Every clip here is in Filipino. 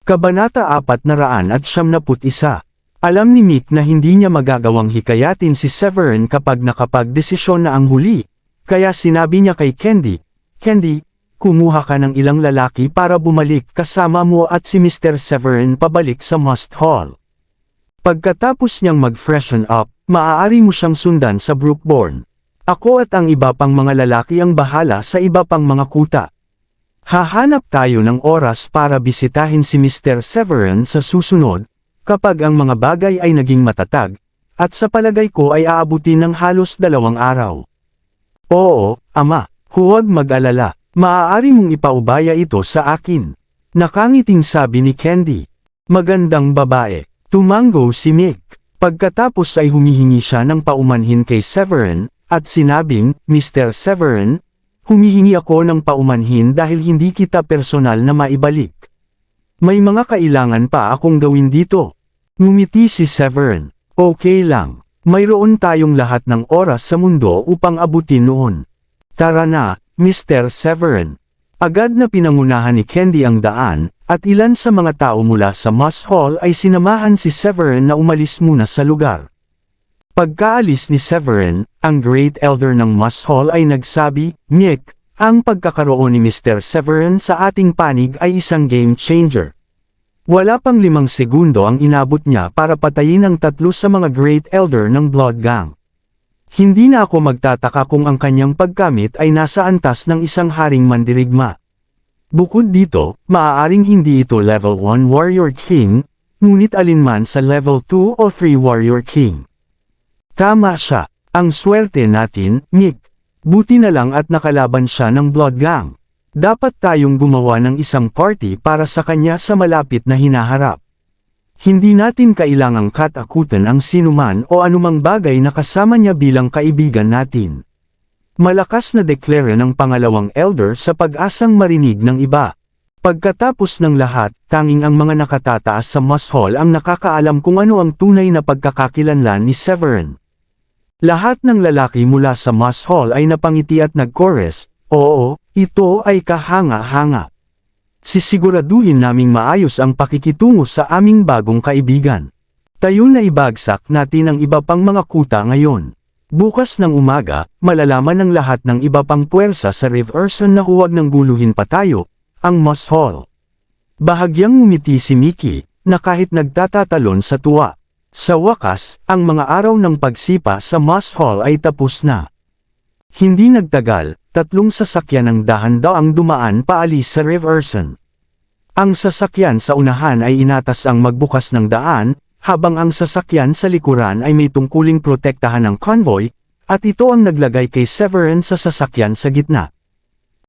Kabanata 471. Alam ni Mick na hindi niya magagawang hikayatin si Severin kapag nakapagdesisyon na ang huli, kaya sinabi niya kay Candy, "Candy, kumuha ka ng ilang lalaki para bumalik kasama mo at si Mr. Severin pabalik sa Must Hall. Pagkatapos niyang mag-freshen up, maaari mo siyang sundan sa Brookborn. Ako at ang iba pang mga lalaki ang bahala sa iba pang mga kuta. Hahanap tayo ng oras para bisitahin si Mr. Severin sa susunod, kapag ang mga bagay ay naging matatag, at sa palagay ko ay aabutin ng halos 2 araw." "Oo, Ama, huwag mag-alala, maaari mong ipaubaya ito sa akin," nakangiting sabi ni Candy. "Magandang babae," tumango si Mick. Pagkatapos ay humihingi siya ng paumanhin kay Severin, at sinabing, "Mr. Severin, humihingi ako ng paumanhin dahil hindi kita personal na maibalik. May mga kailangan pa akong gawin dito." Ngumiti si Severin. "Okay lang. Mayroon tayong lahat ng oras sa mundo upang abutin noon. Tara na, Mr. Severin." Agad na pinangunahan ni Candy ang daan, at ilan sa mga tao mula sa Must Hall ay sinamahan si Severin na umalis muna sa lugar. Pagkaalis ni Severin, ang Great Elder ng Must Hall ay nagsabi, "Mick, ang pagkakaroon ni Mr. Severin sa ating panig ay isang game changer." Wala pang 5 segundo ang inabot niya para patayin ang 3 sa mga Great Elder ng Blood Gang. Hindi na ako magtataka kung ang kanyang pagkamit ay nasa antas ng isang haring mandirigma. Bukod dito, maaaring hindi ito level 1 Warrior King, ngunit alinman sa level 2 o 3 Warrior King. Tama siya. Ang swerte natin, Mick. Buti na lang at nakalaban siya ng Blood Gang. Dapat tayong gumawa ng isang party para sa kanya sa malapit na hinaharap. Hindi natin kailangang katakutan ang sinuman o anumang bagay na kasama niya bilang kaibigan natin. Malakas na deklara ng pangalawang elder sa pag-asang marinig ng iba. Pagkatapos ng lahat, tanging ang mga nakatataas sa Must Hall ang nakakaalam kung ano ang tunay na pagkakakilanlan ni Severin. Lahat ng lalaki mula sa Must Hall ay napangiti at nag-chorus, "Oo, ito ay kahanga-hanga. Sisiguraduhin naming maayos ang pakikitungo sa aming bagong kaibigan. Tayo na ibagsak natin ang iba pang mga kuta ngayon. Bukas ng umaga, malalaman ng lahat ng iba pang puwersa sa Riverson na huwag nang guluhin pa tayo, ang Must Hall." Bahagyang ngumiti si Mickey, na kahit nagtatatalon sa tuwa. Sa wakas, ang mga araw ng pagsipa sa Must Hall ay tapos na. Hindi nagtagal, 3 sasakyan ng dahan-daang dumaan paalis sa Riverson. Ang sasakyan sa unahan ay inatas ang magbukas ng daan, habang ang sasakyan sa likuran ay may tungkuling protektahan ng convoy, at ito ang naglagay kay Severin sa sasakyan sa gitna.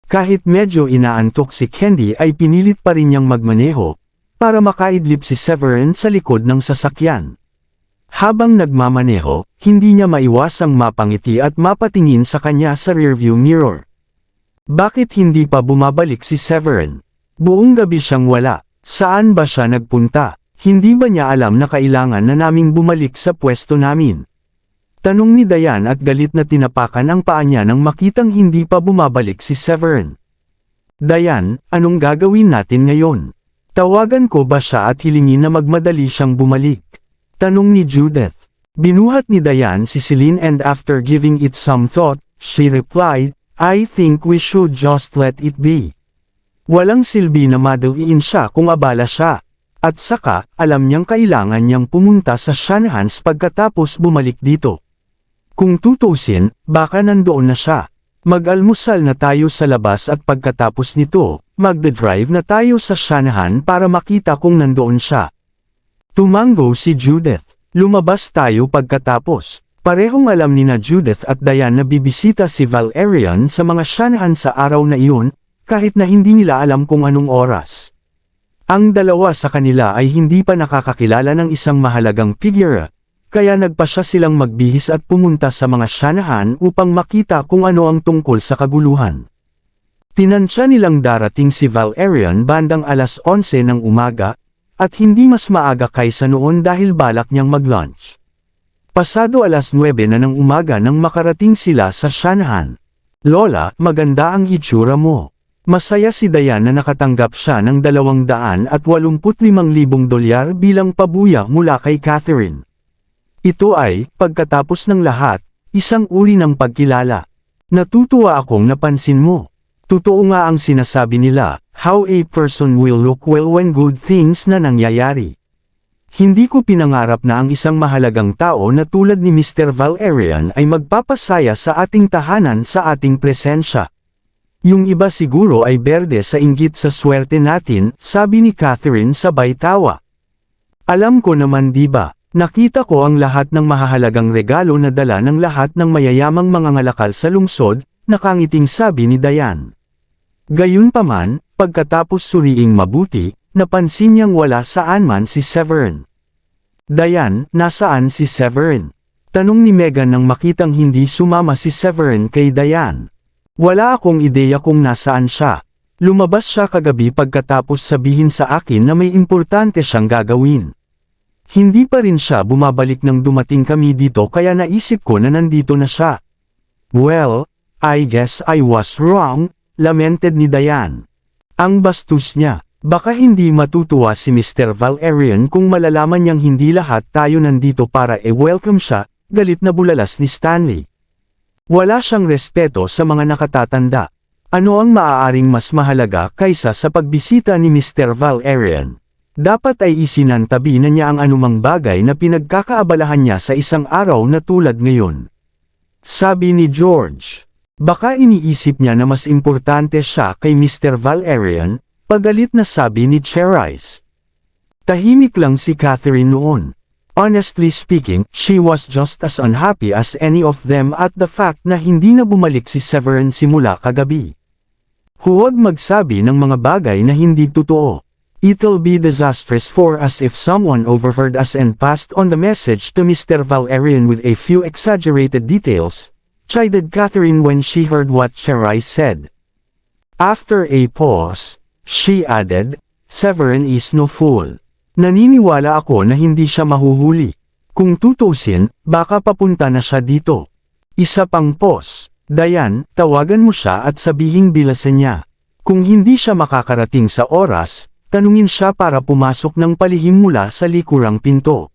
Kahit medyo inaantok si Candy ay pinilit pa rin niyang magmaneho, para makaidlip si Severin sa likod ng sasakyan. Habang nagmamaneho, hindi niya maiwasang mapangiti at mapatingin sa kanya sa rearview mirror. Bakit hindi pa bumabalik si Severin? Buong gabi siyang wala. Saan ba siya nagpunta? Hindi ba niya alam na kailangan na naming bumalik sa pwesto namin? Tanong ni Diane at galit na tinapakan ang paa niya nang makitang hindi pa bumabalik si Severin. "Diane, anong gagawin natin ngayon? Tawagan ko ba siya at hilingin na magmadali siyang bumalik?" tanong ni Judith. Binuhat ni Diane si Celine and after giving it some thought, she replied, "I think we should just let it be." Walang silbi na madaliin siya kung abala siya. At saka, alam niyang kailangan niyang pumunta sa Shanahan's pagkatapos bumalik dito. Kung tutusin, baka nandoon na siya. Mag-almusal na tayo sa labas at pagkatapos nito, magdadrive na tayo sa Shanahan para makita kung nandoon siya. Tumango si Judith. Lumabas tayo pagkatapos. Parehong alam ni na Judith at Diane na bibisita si Valerian sa mga Shanahan sa araw na iyon, kahit na hindi nila alam kung anong oras. Ang dalawa sa kanila ay hindi pa nakakakilala ng isang mahalagang figure, kaya nagpasya silang magbihis at pumunta sa mga Shanahan upang makita kung ano ang tungkol sa kaguluhan. Tinansya nilang darating si Valerian bandang 11:00 ng umaga, at hindi mas maaga kaysa noon dahil balak niyang mag-lunch. Pasado 9:00 na ng umaga nang makarating sila sa Shanahan. "Lola, maganda ang itsura mo. Masaya si Diane na nakatanggap siya ng $285,000 bilang pabuya mula kay Catherine. Ito ay, pagkatapos ng lahat, isang uri ng pagkilala. Natutuwa akong napansin mo. Totoo nga ang sinasabi nila, how a person will look well when good things na nangyayari. Hindi ko pinangarap na ang isang mahalagang tao na tulad ni Mr. Valerian ay magpapasaya sa ating tahanan sa ating presensya. Yung iba siguro ay berde sa inggit sa swerte natin, sabi ni Catherine sabay tawa. Alam ko naman diba, nakita ko ang lahat ng mahahalagang regalo na dala ng lahat ng mayayamang mga ngalakal sa lungsod, nakangiting sabi ni Diane. Gayunpaman, pagkatapos suriing mabuti, napansin niyang wala saan man si Severin. Diane, nasaan si Severin? Tanong ni Megan nang makitang hindi sumama si Severin kay Diane. Wala akong ideya kung nasaan siya. Lumabas siya kagabi pagkatapos sabihin sa akin na may importante siyang gagawin. Hindi pa rin siya bumabalik nang dumating kami dito kaya naisip ko na nandito na siya. Well, I guess I was wrong, lamented ni Diane. Ang bastos niya. Baka hindi matutuwa si Mr. Valerian kung malalaman niyang hindi lahat tayo nandito para welcome siya, galit na bulalas ni Stanley. Wala siyang respeto sa mga nakatatanda. Ano ang maaaring mas mahalaga kaysa sa pagbisita ni Mr. Valerian? Dapat ay isinantabi na niya ang anumang bagay na pinagkakaabalahan niya sa isang araw na tulad ngayon. Sabi ni George. Baka iniisip niya na mas importante siya kay Mr. Valerian, pagalit na sabi ni Cherise. Tahimik lang si Catherine noon. Honestly speaking, she was just as unhappy as any of them at the fact na hindi na bumalik si Severin simula kagabi. Huwag magsabi ng mga bagay na hindi totoo. It'll be disastrous for us if someone overheard us and passed on the message to Mr. Valerian with a few exaggerated details, chided Catherine when she heard what Cherise said. After a pause, she added, Severin is no fool. Naniniwala ako na hindi siya mahuhuli. Kung tutusin, baka papunta na siya dito. Isa pang pause. Diane, tawagan mo siya at sabihing bilasan niya. Kung hindi siya makakarating sa oras, tanungin siya para pumasok ng palihim mula sa likurang pinto.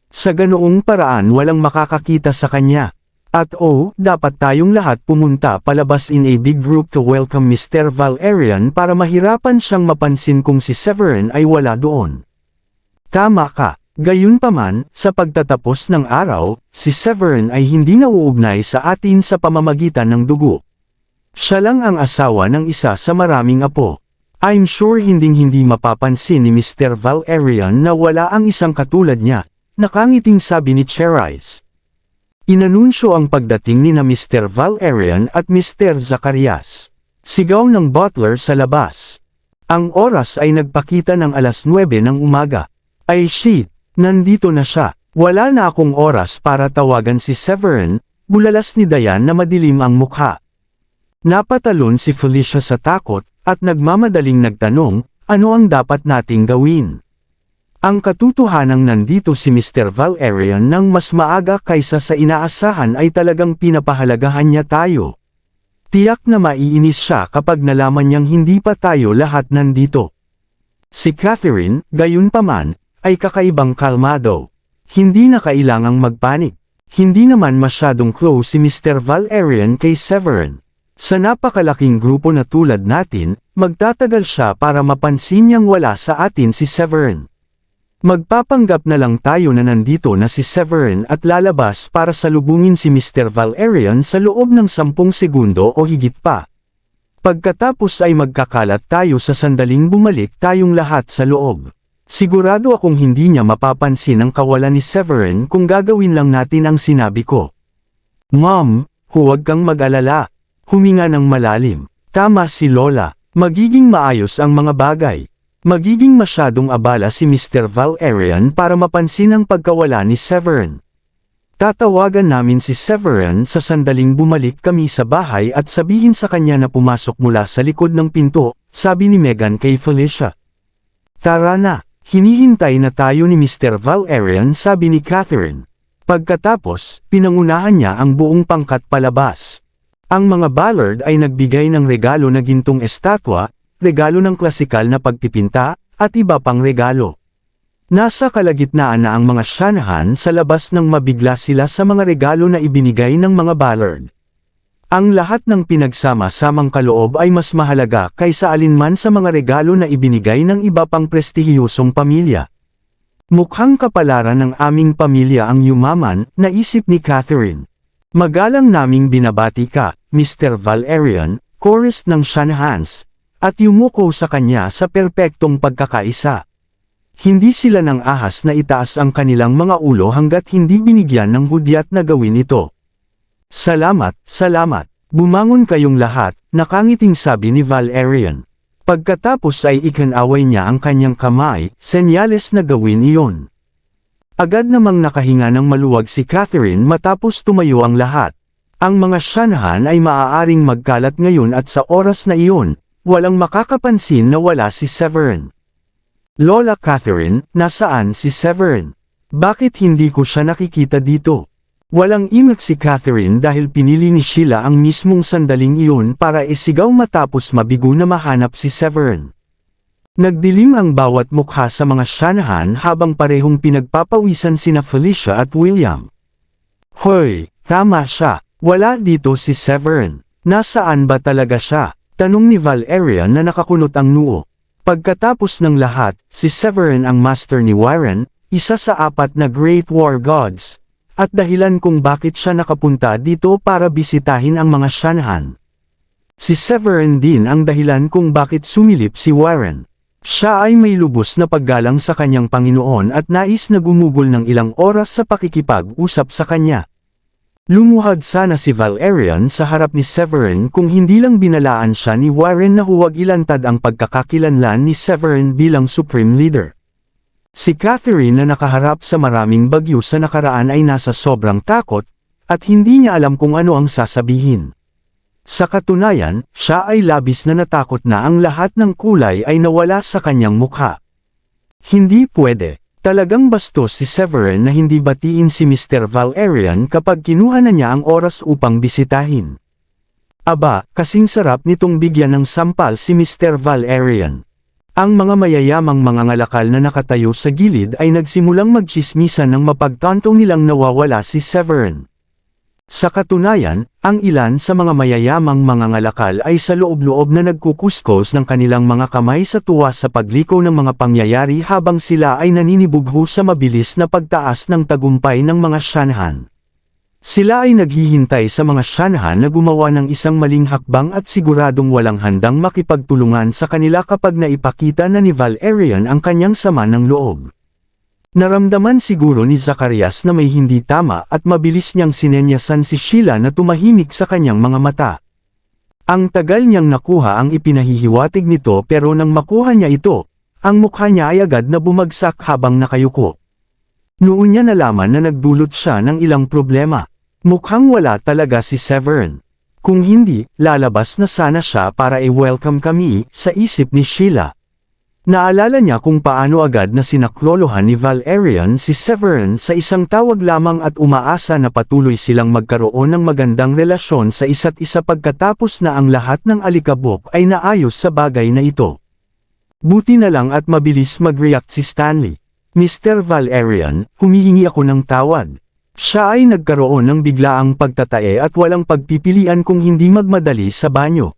Sa ganoong paraan walang makakakita sa kanya. At dapat tayong lahat pumunta palabas in a big group to welcome Mr. Valerian para mahirapan siyang mapansin kung si Severin ay wala doon. Tama ka. Gayunpaman, sa pagtatapos ng araw, si Severin ay hindi nauugnay sa atin sa pamamagitan ng dugo. Siya lang ang asawa ng isa sa maraming apo. I'm sure hinding-hindi mapapansin ni Mr. Valerian na wala ang isang katulad niya, nakangiting sabi ni Cherise. Inanunsyo ang pagdating ni na Mr. Valerian at Mr. Zacarias. Sigaw ng butler sa labas. Ang oras ay nagpakita ng 9:00 ng umaga. Ay shit, nandito na siya. Wala na akong oras para tawagan si Severin, bulalas ni Diane na madilim ang mukha. Napatalon si Felicia sa takot, at nagmamadaling nagtanong, ano ang dapat nating gawin? Ang katotohanang nandito si Mr. Valerian nang mas maaga kaysa sa inaasahan ay talagang pinapahalagahan niya tayo. Tiyak na maiinis siya kapag nalaman niyang hindi pa tayo lahat nandito. Si Catherine, gayunpaman, ay kakaibang kalmado. Hindi na kailangang magpanik. Hindi naman masyadong close si Mr. Valerian kay Severin. Sa napakalaking grupo na tulad natin, magtatagal siya para mapansin niyang wala sa atin si Severin. Magpapanggap na lang tayo na nandito na si Severin at lalabas para salubungin si Mr. Valerian sa loob ng 10 segundo o higit pa. Pagkatapos ay magkakalat tayo sa sandaling bumalik tayong lahat sa loob. Sigurado akong hindi niya mapapansin ang kawalan ni Severin kung gagawin lang natin ang sinabi ko. Mom, huwag kang mag-alala. Huminga ng malalim. Tama si Lola. Magiging maayos ang mga bagay. Magiging masyadong abala si Mr. Valerian para mapansin ang pagkawala ni Severin. Tatawagan namin si Severin sa sandaling bumalik kami sa bahay at sabihin sa kanya na pumasok mula sa likod ng pinto, sabi ni Megan kay Felicia. Tara na, hinihintay na tayo ni Mr. Valerian, sabi ni Catherine. Pagkatapos, pinangunahan niya ang buong pangkat palabas. Ang mga Ballard ay nagbigay ng regalo na gintong estatwa, regalo ng klasikal na pagpipinta, at iba pang regalo. Nasa kalagitnaan na ang mga Shanahan sa labas nang mabigla sila sa mga regalo na ibinigay ng mga Ballard. Ang lahat ng pinagsama-samang kaloob ay mas mahalaga kaysa alinman sa mga regalo na ibinigay ng iba pang prestihiyosong pamilya. Mukhang kapalaran ng aming pamilya ang yumaman, naisip ni Catherine. Magalang naming binabati ka, Mr. Valerian, chorus ng Shanahans, at yumuko sa kanya sa perpektong pagkakaisa. Hindi sila nang ahas na itaas ang kanilang mga ulo hanggat hindi binigyan ng hudyat na gawin ito. Salamat, salamat. Bumangon kayong lahat, nakangiting sabi ni Valerian. Pagkatapos ay ikinaway niya ang kanyang kamay, senyales na gawin iyon. Agad namang nakahinga ng maluwag si Catherine matapos tumayo ang lahat. Ang mga Shanahan ay maaaring magkalat ngayon at sa oras na iyon, walang makakapansin na wala si Severin. Lola Catherine, nasaan si Severin? Bakit hindi ko siya nakikita dito? Walang imik si Catherine dahil pinili ni Sheila ang mismong sandaling iyon para isigaw matapos mabigo na mahanap si Severin. Nagdilim ang bawat mukha sa mga Shanahan habang parehong pinagpapawisan sina Felicia at William. Hoy, tama siya, wala dito si Severin. Nasaan ba talaga siya? Tanong ni Valerian na nakakunot ang noo. Pagkatapos ng lahat, si Severin ang master ni Warren, isa sa 4 na Great War Gods, at dahilan kung bakit siya nakapunta dito para bisitahin ang mga Shanahan. Si Severin din ang dahilan kung bakit sumilip si Warren. Siya ay may lubos na paggalang sa kanyang Panginoon at nais na gumugol ng ilang oras sa pakikipag-usap sa kanya. Lumuhad sana si Valerian sa harap ni Severin kung hindi lang binalaan siya ni Warren na huwag ilantad ang pagkakakilanlan ni Severin bilang Supreme Leader. Si Catherine na nakaharap sa maraming bagyo sa nakaraan ay nasa sobrang takot, at hindi niya alam kung ano ang sasabihin. Sa katunayan, siya ay labis na natakot na ang lahat ng kulay ay nawala sa kanyang mukha. Hindi pwede. Talagang bastos si Severin na hindi batiin si Mr. Valerian kapag kinuha na niya ang oras upang bisitahin. Aba, kasing sarap nitong bigyan ng sampal si Mr. Valerian. Ang mga mayayamang mga ngalakal na nakatayo sa gilid ay nagsimulang magtsismisan ng mapagtantong nilang nawawala si Severin. Sa katunayan, ang ilan sa mga mayayamang mga ngalakal ay sa loob-loob na nagkukuskos ng kanilang mga kamay sa tuwa sa pagliko ng mga pangyayari habang sila ay naninibugho sa mabilis na pagtaas ng tagumpay ng mga Shanahan. Sila ay naghihintay sa mga Shanahan na gumawa ng isang maling hakbang at siguradong walang handang makipagtulungan sa kanila kapag naipakita na ni Valerian ang kanyang sama ng loob. Naramdaman siguro ni Zacarias na may hindi tama at mabilis niyang sinenyasan si Sheila na tumahimik sa kanyang mga mata. Ang tagal niyang nakuha ang ipinahihiwatig nito pero nang makuha niya ito, ang mukha niya ay agad na bumagsak habang nakayuko. Noon niya nalaman na nagdulot siya ng ilang problema. Mukhang wala talaga si Severin. Kung hindi, lalabas na sana siya para i-welcome kami, sa isip ni Sheila. Naalala niya kung paano agad na sinaklolohan ni Valerian si Severin sa isang tawag lamang at umaasa na patuloy silang magkaroon ng magandang relasyon sa isa't isa pagkatapos na ang lahat ng alikabok ay naayos sa bagay na ito. Buti na lang at mabilis mag-react si Stanley. Mr. Valerian, humihingi ako ng tawad. Siya ay nagkaroon ng biglaang pagtatae at walang pagpipilian kung hindi magmadali sa banyo.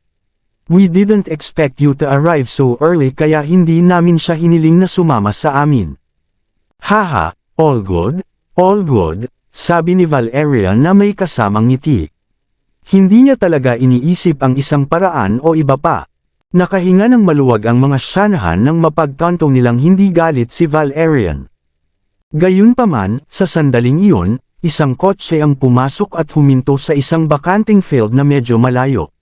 We didn't expect you to arrive so early kaya hindi namin siya hiniling na sumama sa amin. Haha, all good, sabi ni Valerian na may kasamang ngiti. Hindi niya talaga iniisip ang isang paraan o iba pa. Nakahinga ng maluwag ang mga Shanahan nang mapagtantong nilang hindi galit si Valerian. Gayunpaman, sa sandaling iyon, isang kotse ang pumasok at huminto sa isang bakanting field na medyo malayo.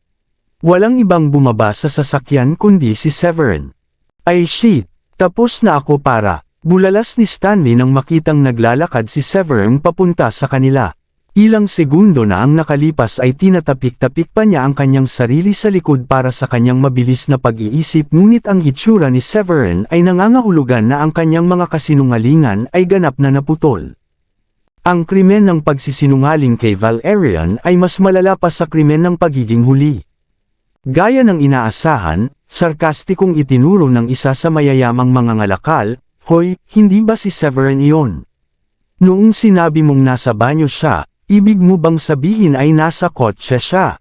Walang ibang bumaba sa sasakyan kundi si Severin. Ay shit, tapos na ako para. Bulalas ni Stanley nang makitang naglalakad si Severin papunta sa kanila. Ilang segundo na ang nakalipas ay tinatapik-tapik pa niya ang kanyang sarili sa likod para sa kanyang mabilis na pag-iisip ngunit ang hitsura ni Severin ay nangangahulugan na ang kanyang mga kasinungalingan ay ganap na naputol. Ang krimen ng pagsisinungaling kay Valerian ay mas malala pa sa krimen ng pagiging huli. Gaya ng inaasahan, sarkastikong itinuro ng isa sa mayayamang mga ngalakal, "Hoy, hindi ba si Severin iyon? Noong sinabi mong nasa banyo siya, ibig mo bang sabihin ay nasa kotse siya?"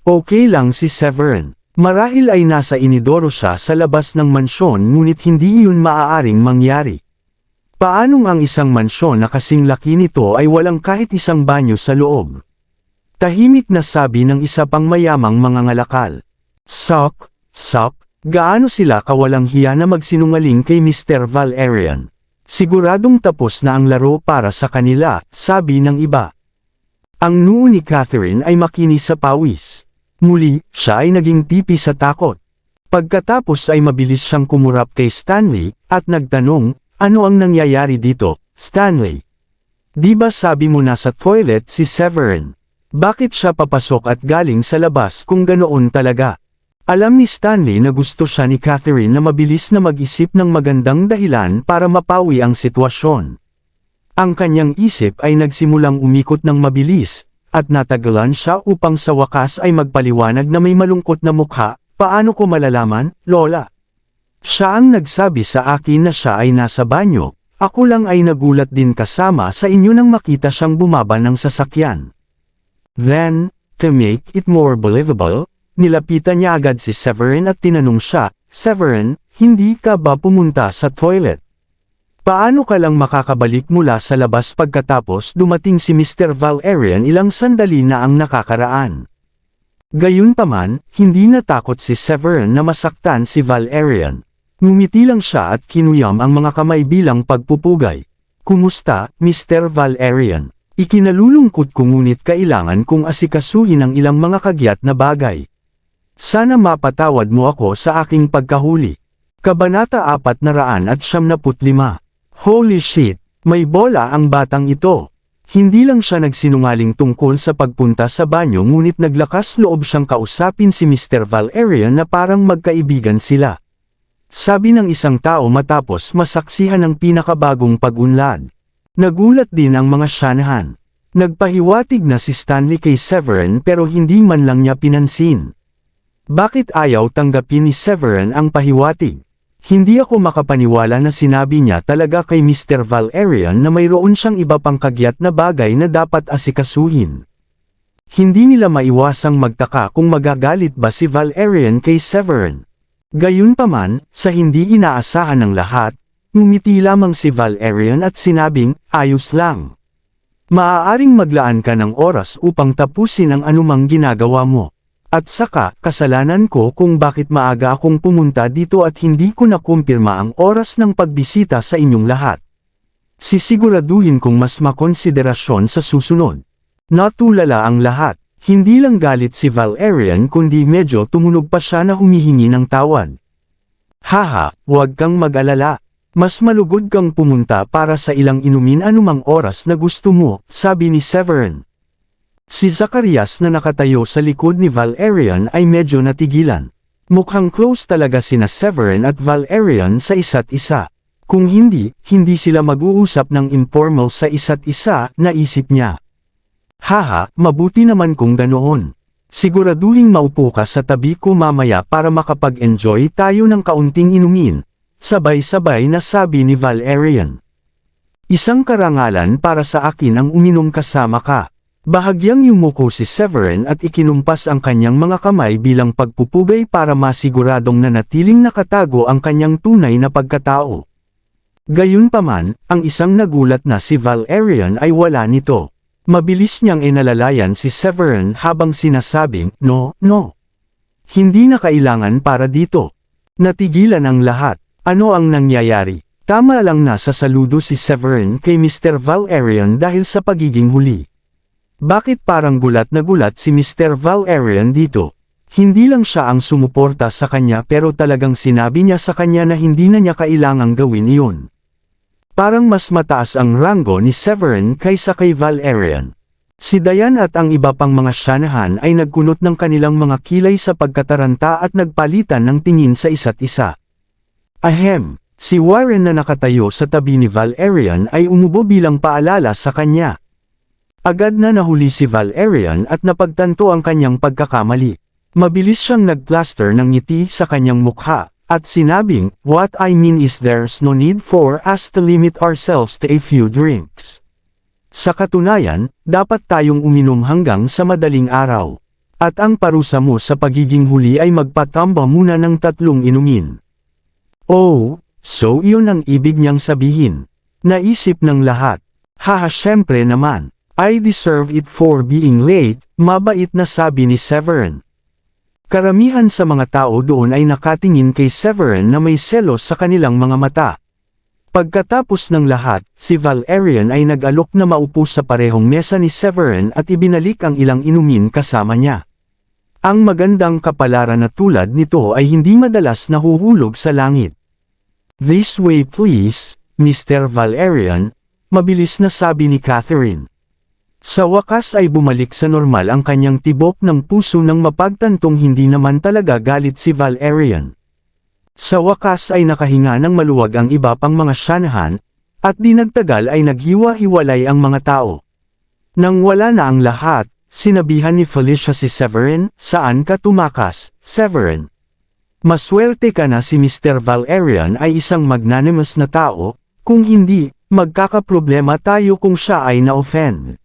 Okay lang si Severin. Marahil ay nasa inidoro siya sa labas ng mansyon ngunit hindi iyon maaaring mangyari. Paanong ang isang mansyon na kasing laki nito ay walang kahit isang banyo sa loob? Tahimik na sabi ng isa pang mayamang mga ngalakal. Sok, gaano sila kawalang hiya na magsinungaling kay Mr. Valerian? Siguradong tapos na ang laro para sa kanila, sabi ng iba. Ang noo ni Catherine ay makinis sa pawis. Muli, siya ay naging pipi sa takot. Pagkatapos ay mabilis siyang kumurap kay Stanley, at nagtanong, "Ano ang nangyayari dito, Stanley? Di ba sabi mo nasa toilet si Severin? Bakit siya papasok at galing sa labas kung ganoon talaga?" Alam ni Stanley na gusto siya ni Catherine na mabilis na mag-isip ng magandang dahilan para mapawi ang sitwasyon. Ang kanyang isip ay nagsimulang umikot ng mabilis, at natagalan siya upang sa wakas ay magpaliwanag na may malungkot na mukha. "Paano ko malalaman, Lola? Siya ang nagsabi sa akin na siya ay nasa banyo. Ako lang ay nagulat din kasama sa inyo nang makita siyang bumaba ng sasakyan." Then, to make it more believable, nilapitan niya agad si Severin at tinanong siya, "Severin, hindi ka ba pumunta sa toilet? Paano ka lang makakabalik mula sa labas pagkatapos dumating si Mr. Valerian ilang sandali na ang nakakaraan?" Gayunpaman, hindi natakot si Severin na masaktan si Valerian. Ngumiti lang siya at kinuyam ang mga kamay bilang pagpupugay. "Kumusta, Mr. Valerian? Ikinalulungkot ko ngunit kailangan kong asikasuhin ang ilang mga kagyat na bagay. Sana mapatawad mo ako sa aking pagkahuli." Kabanata 475. Holy shit, may bola ang batang ito. Hindi lang siya nagsinungaling tungkol sa pagpunta sa banyo ngunit naglakas loob siyang kausapin si Mr. Valerian na parang magkaibigan sila. Sabi ng isang tao matapos masaksihan ang pinakabagong pag-unlad. Nagulat din ang mga Shanahan. Nagpahiwatig na si Stanley kay Severin pero hindi man lang niya pinansin. Bakit ayaw tanggapin ni Severin ang pahiwatig? Hindi ako makapaniwala na sinabi niya talaga kay Mr. Valerian na mayroon siyang iba pang kagyat na bagay na dapat asikasuhin. Hindi nila maiwasang magtaka kung magagalit ba si Valerian kay Severin. Gayunpaman, sa hindi inaasahan ng lahat, ngumiti lamang si Valerian at sinabing, "Ayos lang. Maaaring maglaan ka ng oras upang tapusin ang anumang ginagawa mo. At saka, kasalanan ko kung bakit maaga akong pumunta dito at hindi ko nakumpirma ang oras ng pagbisita sa inyong lahat. Sisiguraduhin kong mas makonsiderasyon sa susunod." Natulala ang lahat. Hindi lang galit si Valerian kundi medyo tumunog pa siya na humihingi ng tawad. "Haha, huwag kang mag-alala. Mas malugod kang pumunta para sa ilang inumin anumang oras na gusto mo," sabi ni Severin. Si Zacarias na nakatayo sa likod ni Valerian ay medyo natigilan. Mukhang close talaga sina Severin at Valerian sa isa't isa. Kung hindi sila mag-uusap ng informal sa isa't isa, naisip niya. "Haha, mabuti naman kung ganoon. Siguraduhin maupo ka sa tabi ko mamaya para makapag-enjoy tayo ng kaunting inumin," sabay-sabay na sabi ni Valerian. "Isang karangalan para sa akin ang uminom kasama ka." Bahagyang yumuko si Severin at ikinumpas ang kanyang mga kamay bilang pagpupugay para masiguradong nanatiling nakatago ang kanyang tunay na pagkatao. Gayunpaman, ang isang nagulat na si Valerian ay wala nito. Mabilis niyang inalalayan si Severin habang sinasabing, No. Hindi na kailangan para dito." Natigilan ang lahat. Ano ang nangyayari? Tama lang na sasaludo si Severin kay Mr. Valerian dahil sa pagiging huli. Bakit parang gulat na gulat si Mr. Valerian dito? Hindi lang siya ang sumuporta sa kanya pero talagang sinabi niya sa kanya na hindi na niya kailangang gawin iyon. Parang mas mataas ang ranggo ni Severin kaysa kay Valerian. Si Diane at ang iba pang mga Shanahan ay nagkunot ng kanilang mga kilay sa pagkataranta at nagpalitan ng tingin sa isa't isa. Ahem, Si Warren na nakatayo sa tabi ni Valerian ay umubo bilang paalala sa kanya. Agad na nahuli si Valerian at napagtanto ang kanyang pagkakamali. Mabilis siyang nagplaster ng ngiti sa kanyang mukha, at sinabing, "What I mean is there's no need for us to limit ourselves to a few drinks. Sa katunayan, dapat tayong uminom hanggang sa madaling araw. At ang parusa mo sa pagiging huli ay magpatamba muna ng 3 inumin." Oh, so iyon ang ibig niyang sabihin. Naisip ng lahat. Haha, syempre naman. I deserve it for being late, mabait na sabi ni Severin. Karamihan sa mga tao doon ay nakatingin kay Severin na may selos sa kanilang mga mata. Pagkatapos ng lahat, si Valerian ay nag-alok na maupo sa parehong mesa ni Severin at ibinalik ang ilang inumin kasama niya. Ang magandang kapalaran na tulad nito ay hindi madalas nahuhulog sa langit. "This way please, Mr. Valerian," mabilis na sabi ni Catherine. Sa wakas ay bumalik sa normal ang kanyang tibok ng puso nang mapagtantong hindi naman talaga galit si Valerian. Sa wakas ay nakahinga ng maluwag ang iba pang mga Shanahan, at di nagtagal ay naghiwa-hiwalay ang mga tao. Nang wala na ang lahat, sinabihan ni Felicia si Severin, "Saan ka tumakas, Severin? Maswerte ka na si Mr. Valerian ay isang magnanimous na tao, kung hindi, magkakaproblema tayo kung siya ay na-offend."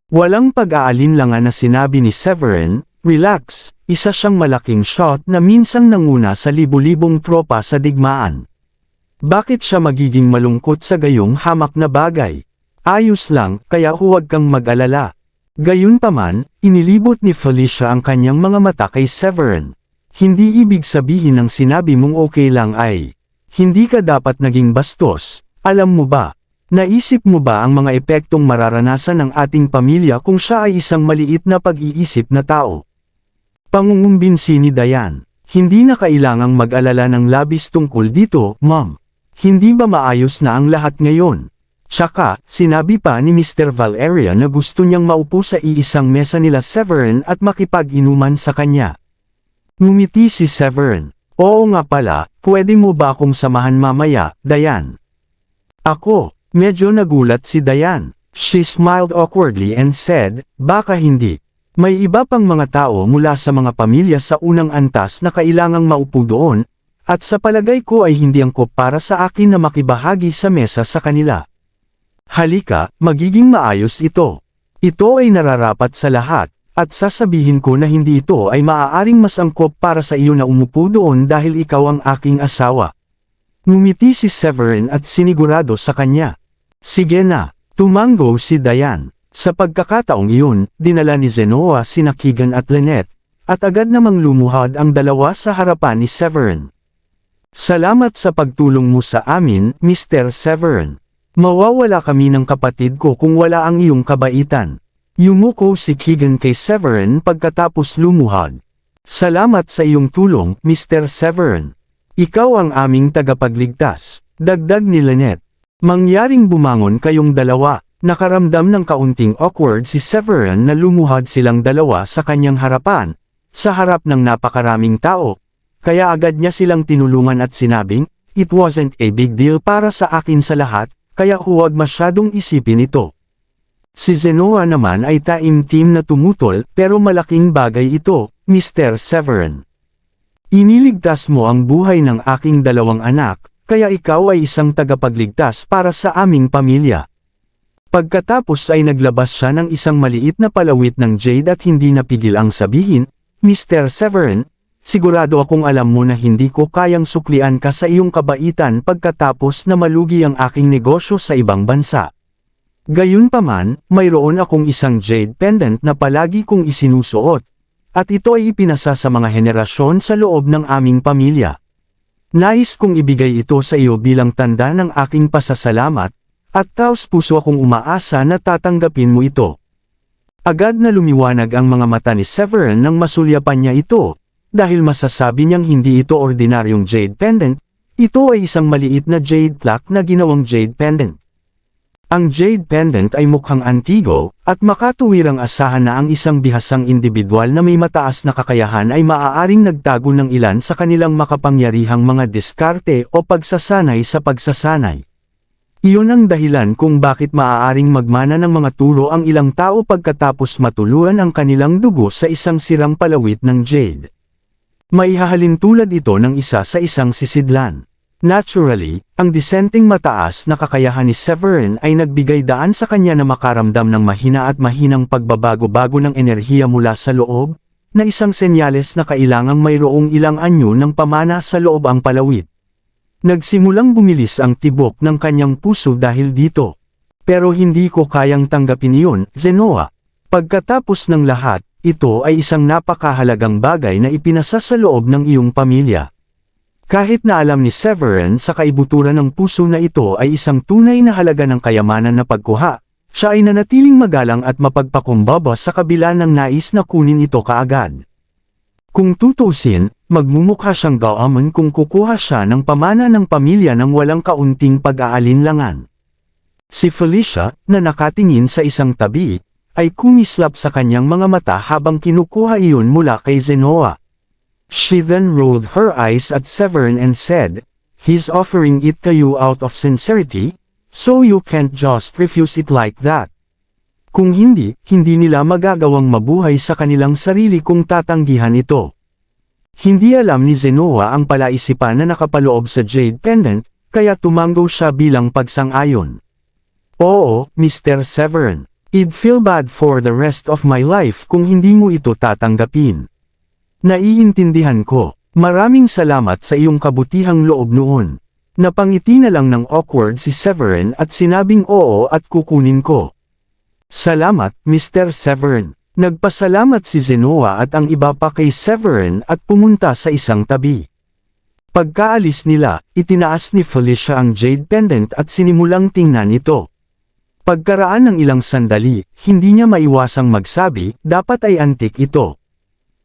Walang pag-aalinlangan na sinabi ni Severin, "Relax, isa siyang malaking shot na minsang nanguna sa libu-libong tropa sa digmaan. Bakit siya magiging malungkot sa gayong hamak na bagay? Ayos lang, kaya huwag kang mag-alala." Gayunpaman, inilibot ni Felicia ang kanyang mga mata kay Severin. "Hindi ibig sabihin ng sinabi mong okay lang ay, hindi ka dapat naging bastos, alam mo ba? Naisip mo ba ang mga epektong mararanasan ng ating pamilya kung siya ay isang maliit na pag-iisip na tao?" Pangungumbinsi ni Diane, "Hindi na kailangang mag-alala ng labis tungkol dito, Ma'am. Hindi ba maayos na ang lahat ngayon?" Tsaka, sinabi pa ni Mr. Valerian na gusto niyang maupo sa iisang mesa nila Severin at makipag-inuman sa kanya. Ngumiti si Severin. "Oo nga pala, pwede mo ba akong samahan mamaya, Diane?" "Ako?" Medyo nagulat si Diane. She smiled awkwardly and said, "Baka hindi. May iba pang mga tao mula sa mga pamilya sa unang antas na kailangang maupo doon, at sa palagay ko ay hindi angkop para sa akin na makibahagi sa mesa sa kanila. Halika, magiging maayos ito. Ito ay nararapat sa lahat, at sasabihin ko na hindi ito ay maaaring mas angkop para sa iyo na umupo doon dahil ikaw ang aking asawa." Ngumiti si Severin at sinigurado sa kanya. "Sige na." Tumango si Diane. Sa pagkakataong iyon, dinala ni Zenoa sina Keegan at Lynette, at agad namang lumuhad ang dalawa sa harapan ni Severin. "Salamat sa pagtulong mo sa amin, Mr. Severin. Mawawala kami ng kapatid ko kung wala ang iyong kabaitan." Yumuko si Keegan kay Severin pagkatapos lumuhad. "Salamat sa iyong tulong, Mr. Severin. Ikaw ang aming tagapagligtas." Dagdag ni Lynette. "Mangyaring bumangon kayong dalawa." Nakaramdam ng kaunting awkward si Severin na lumuhad silang dalawa sa kanyang harapan, sa harap ng napakaraming tao, kaya agad niya silang tinulungan at sinabing, "It wasn't a big deal para sa akin sa lahat, kaya huwag masyadong isipin ito." Si Zenoa naman ay taimtim na tumutol, "Pero malaking bagay ito, Mr. Severin. Iniligtas mo ang buhay ng aking 2 anak, kaya ikaw ay isang tagapagligtas para sa aming pamilya." Pagkatapos ay naglabas siya ng isang maliit na palawit ng jade at hindi napigil ang sabihin, "Mr. Severin, sigurado akong alam mo na hindi ko kayang suklian ka sa iyong kabaitan pagkatapos na malugi ang aking negosyo sa ibang bansa. Gayunpaman, mayroon akong isang jade pendant na palagi kong isinusuot, at ito ay ipinasa sa mga henerasyon sa loob ng aming pamilya. Nais kong ibigay ito sa iyo bilang tanda ng aking pasasalamat, at taos-puso akong umaasa na tatanggapin mo ito." Agad na lumiwanag ang mga mata ni Severin nang masulyapan niya ito, dahil masasabi niyang hindi ito ordinaryong jade pendant, ito ay isang maliit na jade plaque na ginawang jade pendant. Ang Jade Pendant ay mukhang antigo, at makatuwirang asahan na ang isang bihasang individual na may mataas na kakayahan ay maaaring nagtago ng ilan sa kanilang makapangyarihang mga diskarte o pagsasanay sa pagsasanay. Iyon ang dahilan kung bakit maaaring magmana ng mga turo ang ilang tao pagkatapos matuluan ang kanilang dugo sa isang sirang palawit ng Jade. Maihahalin tulad ito ng isa sa isang sisidlan. Naturally, ang disenteng mataas na kakayahan ni Severin ay nagbigay daan sa kanya na makaramdam ng mahina at mahinang pagbabago-bago ng enerhiya mula sa loob, na isang senyales na kailangang mayroong ilang anyo ng pamana sa loob ang palawit. Nagsimulang bumilis ang tibok ng kanyang puso dahil dito. Pero hindi ko kayang tanggapin iyon, Zenoa. Pagkatapos ng lahat, ito ay isang napakahalagang bagay na ipinasa sa loob ng iyong pamilya. Kahit na alam ni Severin sa kaibuturan ng puso na ito ay isang tunay na halaga ng kayamanan na pagkuha, siya ay nanatiling magalang at mapagpakumbaba sa kabila ng nais na kunin ito kaagad. Kung tutusin, magmumukha siyang gaaman kung kukuha siya ng pamana ng pamilya ng walang kaunting pag-aalinlangan. Si Felicia, na nakatingin sa isang tabi, ay kumislap sa kanyang mga mata habang kinukuha iyon mula kay Zenoa. She then rolled her eyes at Severin and said, "He's offering it to you out of sincerity, so you can't just refuse it like that." Kung hindi nila magagawang mabuhay sa kanilang sarili kung tatanggihan ito. Hindi alam ni Zenoa ang palaisipan na nakapaloob sa Jade Pendant, kaya tumango siya bilang pagsang-ayon. Oo, Mr. Severin. I'd feel bad for the rest of my life kung hindi mo ito tatanggapin. Naiintindihan ko. Maraming salamat sa iyong kabutihang loob noon. Napangiti na lang ng awkward si Severin at sinabing oo at kukunin ko. Salamat, Mr. Severin. Nagpasalamat si Zenoa at ang iba pa kay Severin at pumunta sa isang tabi. Pagkaalis nila, itinaas ni Felicia ang Jade Pendant at sinimulang tingnan ito. Pagkaraan ng ilang sandali, hindi niya maiwasang magsabi, dapat ay antik ito.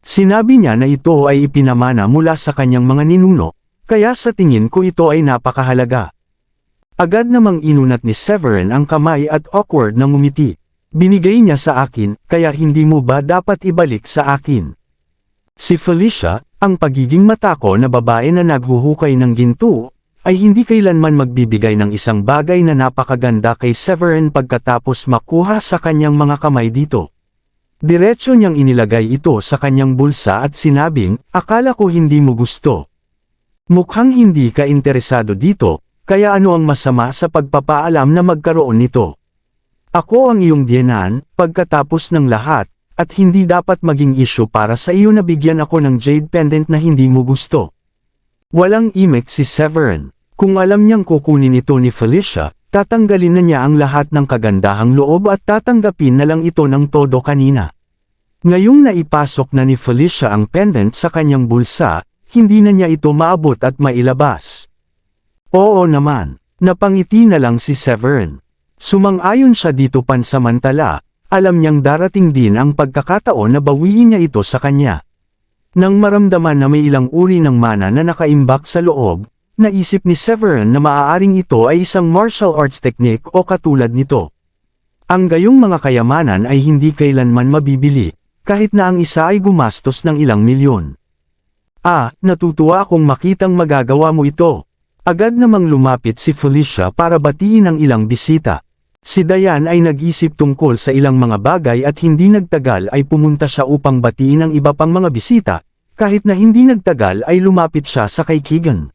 Sinabi niya na ito ay ipinamana mula sa kanyang mga ninuno, kaya sa tingin ko ito ay napakahalaga. Agad namang inunat ni Severin ang kamay at awkward na ngumiti. Binigay niya sa akin, kaya hindi mo ba dapat ibalik sa akin? Si Felicia, ang pagiging matako na babae na naghuhukay ng ginto, ay hindi kailanman magbibigay ng isang bagay na napakaganda kay Severin pagkatapos makuha sa kanyang mga kamay dito. Diretso niyang inilagay ito sa kanyang bulsa at sinabing, akala ko hindi mo gusto. Mukhang hindi ka interesado dito, kaya ano ang masama sa pagpapaalam na magkaroon nito? Ako ang iyong biyenan, pagkatapos ng lahat, at hindi dapat maging issue para sa iyo na bigyan ako ng Jade Pendant na hindi mo gusto. Walang imik si Severin. Kung alam niyang kukunin ito ni Felicia, tatanggalin na niya ang lahat ng kagandahang loob at tatanggapin na lang ito ng todo kanina. Ngayong naipasok na ni Felicia ang pendant sa kanyang bulsa, hindi na niya ito maabot at mailabas. Oo naman, napangiti na lang si Severin. Sumang-ayon siya dito pansamantala, alam niyang darating din ang pagkakataon na bawiin niya ito sa kanya. Nang maramdaman na may ilang uri ng mana na nakaimbak sa loob, naisip ni Severin na maaaring ito ay isang martial arts technique o katulad nito. Ang gayong mga kayamanan ay hindi kailanman mabibili, kahit na ang isa ay gumastos ng ilang milyon. Natutuwa akong makitang magagawa mo ito. Agad namang lumapit si Felicia para batiin ang ilang bisita. Si Diane ay nag-isip tungkol sa ilang mga bagay at hindi nagtagal ay pumunta siya upang batiin ang iba pang mga bisita, kahit na hindi nagtagal ay lumapit siya sa kay Keegan.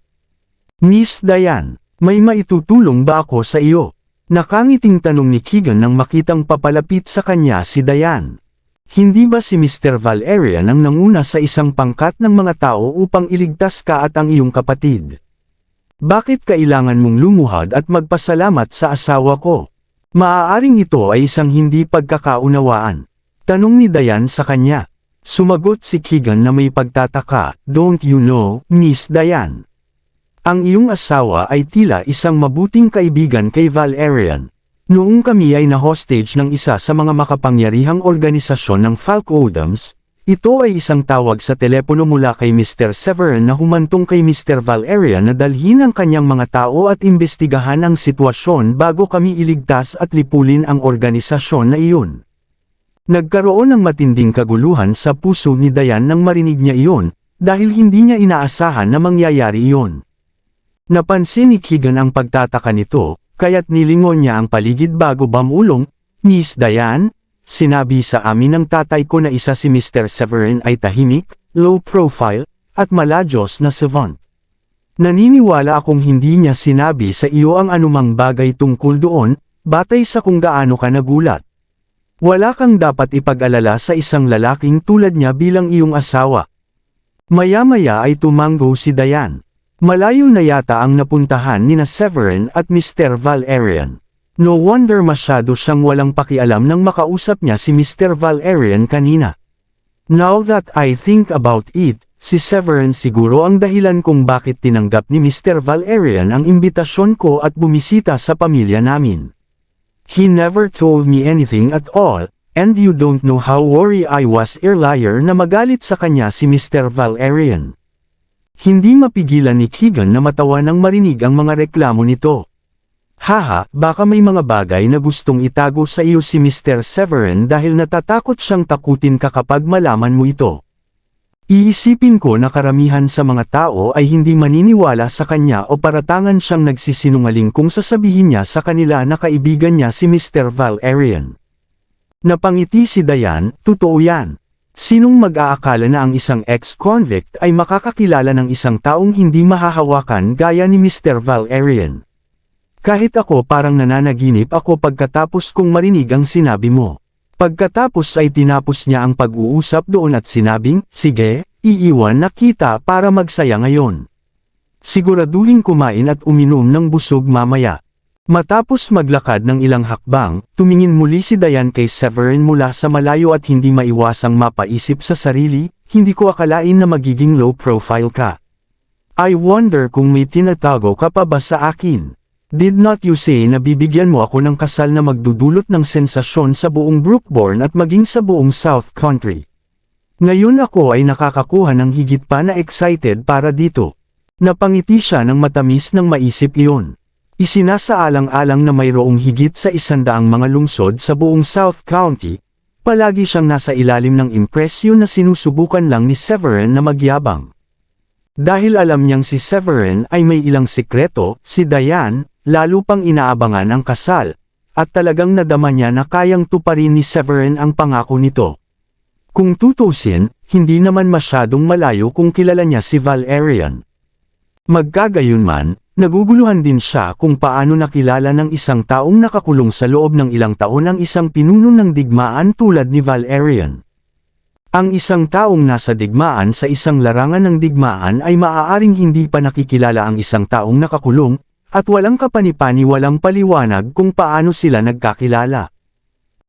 Miss Diane, may maitutulong ba ako sa iyo? Nakangiting tanong ni Keegan nang makitang papalapit sa kanya si Diane. Hindi ba si Mr. Valerian ang nanguna sa isang pangkat ng mga tao upang iligtas ka at ang iyong kapatid? Bakit kailangan mong lumuhad at magpasalamat sa asawa ko? Maaaring ito ay isang hindi pagkakaunawaan. Tanong ni Diane sa kanya. Sumagot si Keegan na may pagtataka, don't you know, Miss Diane? Ang iyong asawa ay tila isang mabuting kaibigan kay Valerian. Noong kami ay na-hostage ng isa sa mga makapangyarihang organisasyon ng Falcodams, Ito ay isang tawag sa telepono mula kay Mr. Severin na humantong kay Mr. Valerian na dalhin ang kanyang mga tao at imbestigahan ang sitwasyon bago kami iligtas at lipulin ang organisasyon na iyon. Nagkaroon ng matinding kaguluhan sa puso ni Diane nang marinig niya iyon, dahil hindi niya inaasahan na mangyayari iyon. Napansin ni Keegan ang pagtataka nito, kaya't nilingon niya ang paligid bago bumulong. "Miss Diane, sinabi sa amin ng tatay ko na isa si Mr. Severin ay tahimik, low profile, at maladyos na savant. Naniniwala akong hindi niya sinabi sa iyo ang anumang bagay tungkol doon, batay sa kung gaano ka nagulat. Wala kang dapat ipag-alala sa isang lalaking tulad niya bilang iyong asawa." Maya-maya ay tumango si Diane. Malayo na yata ang napuntahan nina Severin at Mr. Valerian. No wonder masyado siyang walang pakialam nang makausap niya si Mr. Valerian kanina. Now that I think about it, si Severin siguro ang dahilan kung bakit tinanggap ni Mr. Valerian ang imbitasyon ko at bumisita sa pamilya namin. He never told me anything at all, and you don't know how worried I was earlier na magalit sa kanya si Mr. Valerian. Hindi mapigilan ni Keegan na matawa nang marinig ang mga reklamo nito. Haha, baka may mga bagay na gustong itago sa iyo si Mr. Severin dahil natatakot siyang takutin ka kapag malaman mo ito. Iisipin ko na karamihan sa mga tao ay hindi maniniwala sa kanya o paratangan siyang nagsisinungaling kung sasabihin niya sa kanila na kaibigan niya si Mr. Valerian. Napangiti si Diane, totoo yan. Sinong mag-aakala na ang isang ex-convict ay makakakilala ng isang taong hindi mahahawakan gaya ni Mr. Valerian? Kahit ako parang nananaginip ako pagkatapos kong marinig ang sinabi mo. Pagkatapos ay tinapos niya ang pag-uusap doon at sinabing, "Sige, iiwan na kita para magsaya ngayon. Siguraduhin kumain at uminom ng busog mamaya." Matapos maglakad ng ilang hakbang, tumingin muli si Diane kay Severin mula sa malayo at hindi maiwasang mapaisip sa sarili, "Hindi ko akalain na magiging low profile ka. I wonder kung may tinatago ka pa ba sa akin? Did not you say na bibigyan mo ako ng kasal na magdudulot ng sensasyon sa buong Brookborn at maging sa buong South Country? Ngayon ako ay nakakakuha ng higit pa na excited para dito." Napangiti siya ng matamis nang maisip iyon. Isinasaalang-alang na mayroong higit sa 100 mga lungsod sa buong South County, palagi siyang nasa ilalim ng impresyon na sinusubukan lang ni Severin na magyabang. Dahil alam niyang si Severin ay may ilang sikreto, si Diane, lalo pang inaabangan ang kasal, at talagang nadama niya na kayang tuparin ni Severin ang pangako nito. Kung tutusin, hindi naman masyadong malayo kung kilala niya si Valerian. Magkagayunman, naguguluhan din siya kung paano nakilala ng isang taong nakakulong sa loob ng ilang taon ang isang pinuno ng digmaan tulad ni Valerian. Ang isang taong nasa digmaan sa isang larangan ng digmaan ay maaaring hindi pa nakikilala ang isang taong nakakulong, at walang kapani-walang paliwanag kung paano sila nagkakilala.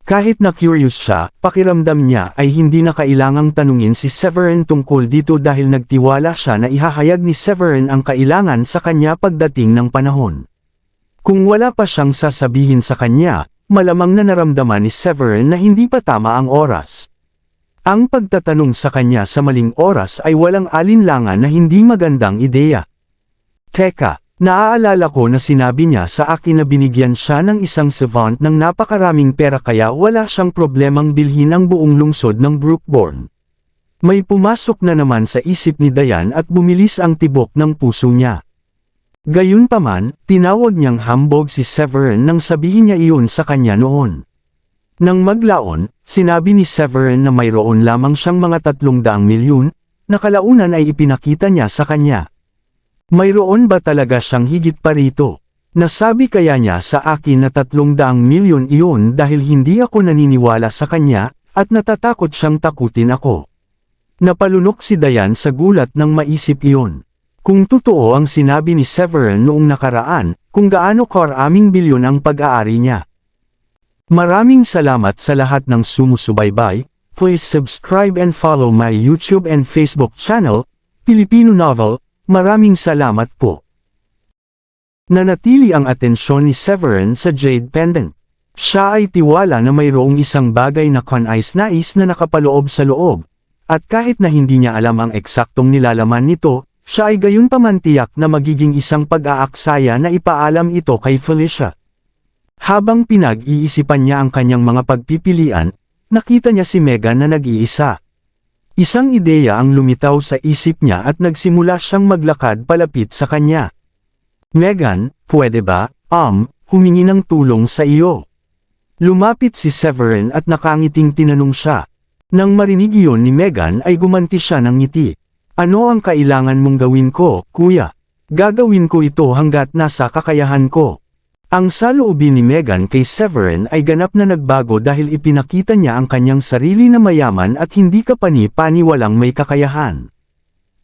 Kahit na curious siya, pakiramdam niya ay hindi na kailangang tanungin si Severin tungkol dito dahil nagtiwala siya na ihahayag ni Severin ang kailangan sa kanya pagdating ng panahon. Kung wala pa siyang sasabihin sa kanya, malamang na naramdaman ni Severin na hindi pa tama ang oras. Ang pagtatanong sa kanya sa maling oras ay walang alinlangan na hindi magandang ideya. Teka, naaalala ko na sinabi niya sa akin na binigyan siya ng isang savant ng napakaraming pera kaya wala siyang problemang bilhin ang buong lungsod ng Brookborn. May pumasok na naman sa isip ni Diane at bumilis ang tibok ng puso niya. Gayunpaman, tinawag niyang hambog si Severin nang sabihin niya iyon sa kanya noon. Nang maglaon, sinabi ni Severin na mayroon lamang siyang mga 300 milyon, na kalaunan ay ipinakita niya sa kanya. Mayroon ba talaga siyang higit pa rito? Nasabi kaya niya sa akin na 300 milyon iyon dahil hindi ako naniniwala sa kanya, at natatakot siyang takutin ako. Napalunok si Diane sa gulat nang maisip iyon. Kung totoo ang sinabi ni Severin noong nakaraan, kung gaano karaming bilyon ang pag-aari niya. Maraming salamat sa lahat ng sumusubaybay. Please subscribe and follow my YouTube and Facebook channel, Filipino Novel. Maraming salamat po. Nanatili ang atensyon ni Severin sa Jade Pendant. Siya ay tiwala na mayroong isang bagay na kanais-nais na nakapaloob sa loob, At kahit na hindi niya alam ang eksaktong nilalaman nito, siya ay gayunpaman tiyak na magiging isang pag-aaksaya na ipaalam ito kay Felicia. Habang pinag-iisipan niya ang kanyang mga pagpipilian, nakita niya si Megan na nag-iisa. Isang ideya ang lumitaw sa isip niya at nagsimula siyang maglakad palapit sa kanya. Megan, pwede ba, humingi ng tulong sa iyo? Lumapit si Severin at nakangiting tinanong siya. Nang marinig iyon ni Megan ay gumanti siya ng ngiti. Ano ang kailangan mong gawin ko, kuya? Gagawin ko ito hanggat nasa kakayahan ko. Ang saloobin ni Megan kay Severin ay ganap na nagbago dahil ipinakita niya ang kanyang sarili na mayaman at hindi kapani-paniwalang may kakayahan.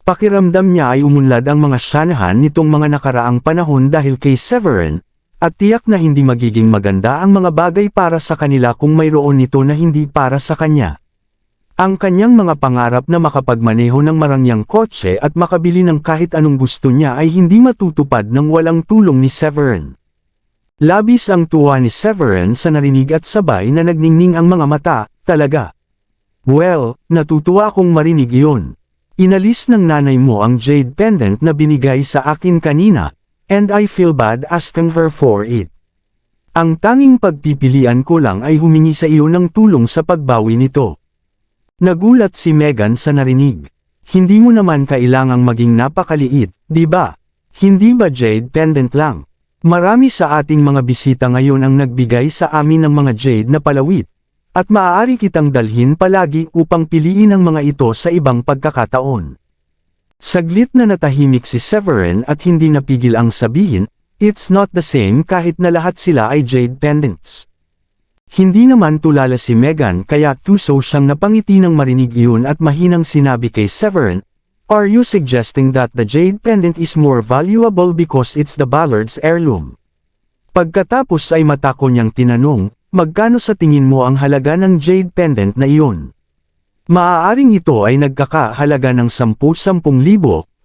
Pakiramdam niya ay umunlad ang mga siyanahan nitong mga nakaraang panahon dahil kay Severin, at tiyak na hindi magiging maganda ang mga bagay para sa kanila kung mayroon nito na hindi para sa kanya. Ang kanyang mga pangarap na makapagmaneho ng marangyang kotse at makabili ng kahit anong gusto niya ay hindi matutupad ng walang tulong ni Severin. Labis ang tuwa ni Severin sa narinig at sabay na nagningning ang mga mata, talaga. Well, natutuwa akong marinig iyon. Inalis ng nanay mo ang jade pendant na binigay sa akin kanina, and I feel bad asking her for it. Ang tanging pagpipilian ko lang ay humingi sa iyo ng tulong sa pagbawi nito. Nagulat si Megan sa narinig. Hindi mo naman kailangang maging napakaliit, di ba? Hindi ba jade pendant lang? Marami sa ating mga bisita ngayon ang nagbigay sa amin ng mga jade na palawit, at maaari kitang dalhin palagi upang piliin ang mga ito sa ibang pagkakataon. Saglit na natahimik si Severin at hindi napigil ang sabihin, it's not the same kahit na lahat sila ay jade pendants. Hindi naman tulala si Megan kaya tuso siyang napangiti nang marinig iyon at mahinang sinabi kay Severin, are you suggesting that the jade pendant is more valuable because it's the Ballard's heirloom? Pagkatapos ay matako niyang tinanong, magkano sa tingin mo ang halaga ng jade pendant na iyon? Maaaring ito ay nagkakahalaga ng 10,000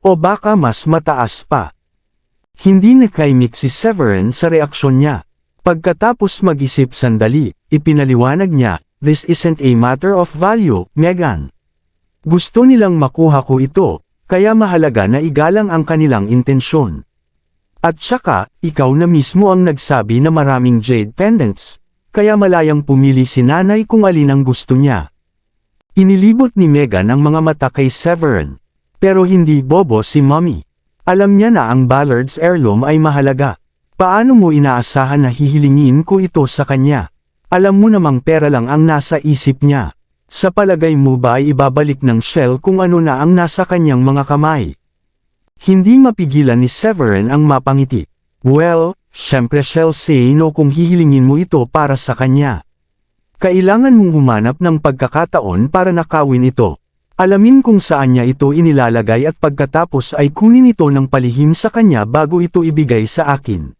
o baka mas mataas pa. Hindi nakaimik si Severin sa reaksyon niya. Pagkatapos mag-isip sandali, ipinaliwanag niya, this isn't a matter of value, Megan. Gusto nilang makuha ko ito, kaya mahalaga na igalang ang kanilang intensyon. At saka, ikaw na mismo ang nagsabi na maraming jade pendants, kaya malayang pumili si nanay kung alin ang gusto niya. Inilibot ni Megan ang mga mata kay Severin. Pero hindi bobo si Mommy. Alam niya na ang Ballard's heirloom ay mahalaga. Paano mo inaasahan na hihilingin ko ito sa kanya? Alam mo namang pera lang ang nasa isip niya. Sa palagay mo ba ay ibabalik ng Shell kung ano na ang nasa kanyang mga kamay? Hindi mapigilan ni Severin ang mapangiti. Well, syempre Shell say no kung hihilingin mo ito para sa kanya. Kailangan mong humanap ng pagkakataon para nakawin ito. Alamin kung saan niya ito inilalagay at pagkatapos ay kunin ito ng palihim sa kanya bago ito ibigay sa akin.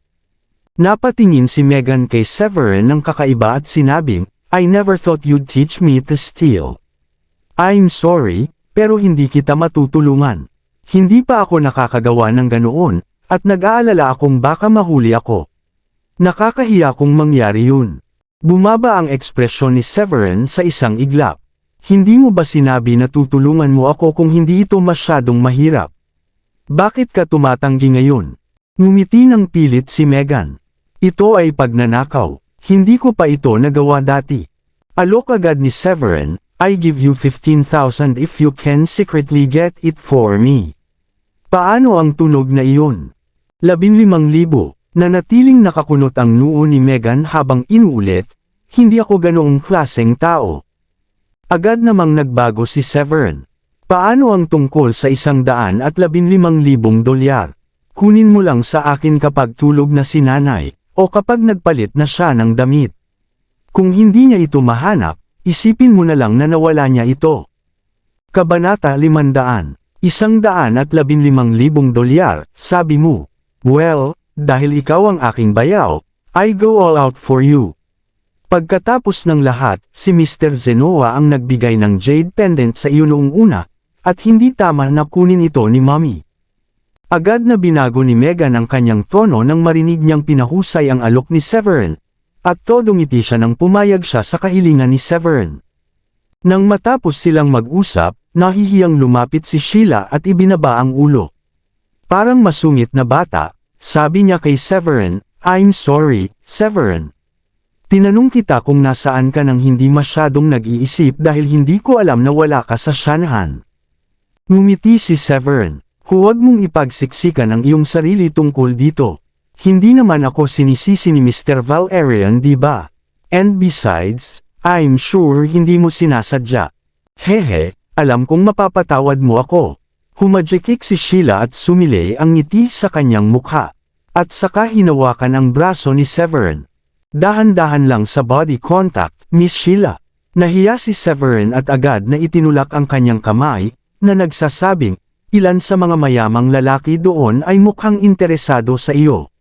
Napatingin si Megan kay Severin ng kakaiba at sinabing, I never thought you'd teach me to steal. I'm sorry, pero hindi kita matutulungan. Hindi pa ako nakakagawa ng ganoon, at nag-aalala akong baka mahuli ako. Nakakahiya kung mangyari yun. Bumaba ang ekspresyon ni Severin sa isang iglap. Hindi mo ba sinabi na tutulungan mo ako kung hindi ito masyadong mahirap? Bakit ka tumatanggi ngayon? Ngumiti ng pilit si Megan. Ito ay pagnanakaw. Hindi ko pa ito nagawa dati. Alok agad ni Severin, I give you 15,000 if you can secretly get it for me. Paano ang tunog na iyon? 15,000. Nanatiling nakakunot ang noo ni Megan habang inuulit, hindi ako ganoong klaseng tao. Agad namang nagbago si Severin. Paano ang tungkol sa 115,000 dolyar? Kunin mo lang sa akin kapag tulog na si nanay, o kapag nagpalit na siya ng damit. Kung hindi niya ito mahanap, isipin mo na lang na nawala niya ito. Kabanata 500, 115,000 dolyar, sabi mo. Well, dahil ikaw ang aking bayaw, I go all out for you. Pagkatapos ng lahat, si Mr. Zenoa ang nagbigay ng jade pendant sa iyo noong una, at hindi tama na kunin ito ni Mommy. Agad na binago ni Megan ang kanyang tono nang marinig niyang pinahusay ang alok ni Severin, at todo ngiti siya nang pumayag siya sa kahilingan ni Severin. Nang matapos silang mag-usap, nahihiyang lumapit si Sheila at ibinaba ang ulo. Parang masungit na bata, sabi niya kay Severin, "I'm sorry, Severin. Tinanong kita kung nasaan ka nang hindi masyadong nag-iisip dahil hindi ko alam na wala ka sa Shanahan." Ngumiti si Severin, "Huwag mong ipagsiksikan ang iyong sarili tungkol dito. Hindi naman ako sinisisi ni Mr. Valerian, di ba? And besides, I'm sure hindi mo sinasadya. Hehe, alam kong mapapatawad mo ako." Humajekik si Sheila at sumilay ang ngiti sa kanyang mukha. At saka hinawakan ang braso ni Severin. "Dahan-dahan lang sa body contact, Miss Sheila." Nahiya si Severin at agad na itinulak ang kanyang kamay, na nagsasabing, "Ilan sa mga mayamang lalaki doon ay mukhang interesado sa iyo.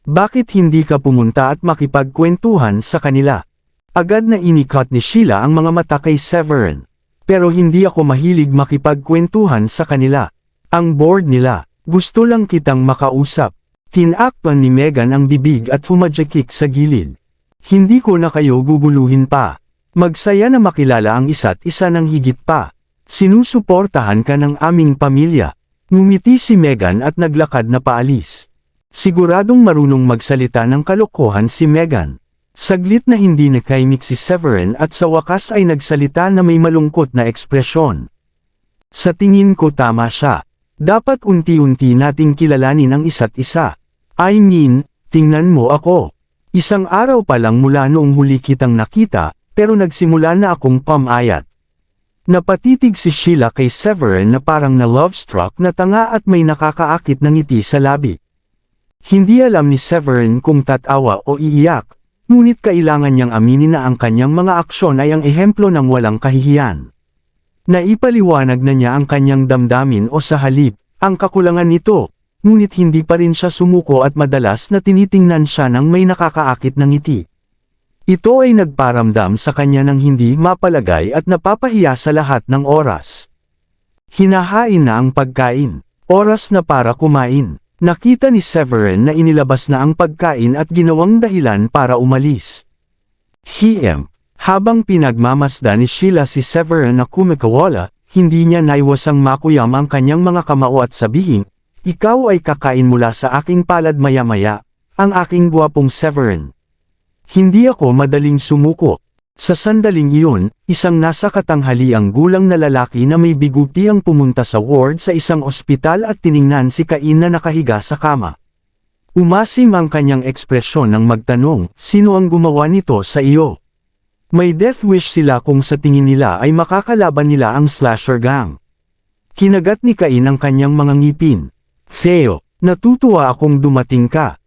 Bakit hindi ka pumunta at makipagkwentuhan sa kanila?" Agad na inikat ni Sheila ang mga mata kay Severin. "Pero hindi ako mahilig makipagkwentuhan sa kanila. Ang bored nila. Gusto lang kitang makausap." Tinakpan ni Megan ang bibig at humajekik sa gilid. "Hindi ko na kayo guguluhin pa. Magsaya na makilala ang isa't isa ng higit pa. Sinusuportahan ka ng aming pamilya." Ngumiti si Megan at naglakad na paalis. Siguradong marunong magsalita ng kalokohan si Megan. Saglit na hindi nakaimik si Severin at sa wakas ay nagsalita na may malungkot na ekspresyon. "Sa tingin ko tama siya. Dapat unti-unti nating kilalanin ang isa't isa. I mean, tingnan mo ako. Isang araw pa lang mula noong huli kitang nakita, pero nagsimula na akong pamayat." Napatitig si Sheila kay Severin na parang na love-struck na tanga at may nakakaakit na ngiti sa labi. Hindi alam ni Severin kung tatawa o iiyak, ngunit kailangan niyang aminin na ang kanyang mga aksyon ay ang ehemplo ng walang kahihiyan. Naipaliwanag na niya ang kanyang damdamin o sa halip, ang kakulangan nito, ngunit hindi pa rin siya sumuko at madalas na tinitingnan siya ng may nakakaakit na ngiti. Ito ay nagparamdam sa kanya ng hindi mapalagay at napapahiya sa lahat ng oras. Hinahain na ang pagkain. Oras na para kumain. Nakita ni Severin na inilabas na ang pagkain at ginawang dahilan para umalis. Habang pinagmamasda ni Sheila si Severin na kumikawala, hindi niya naiwasang makuyam ang kanyang mga kamao at sabihin, "Ikaw ay kakain mula sa aking palad maya-maya, ang aking gwapong Severin." Hindi ako madaling sumuko. Sa sandaling iyon, isang nasa katanghaliang gulang na lalaki na may biguti ang pumunta sa ward sa isang ospital at tiningnan si Cain na nakahiga sa kama. Umasim ang kanyang ekspresyon nang magtanong, "Sino ang gumawa nito sa iyo?" May death wish sila kung sa tingin nila ay makakalaban nila ang slasher gang. Kinagat ni Cain ang kanyang mga ngipin. "Theo, natutuwa akong dumating ka.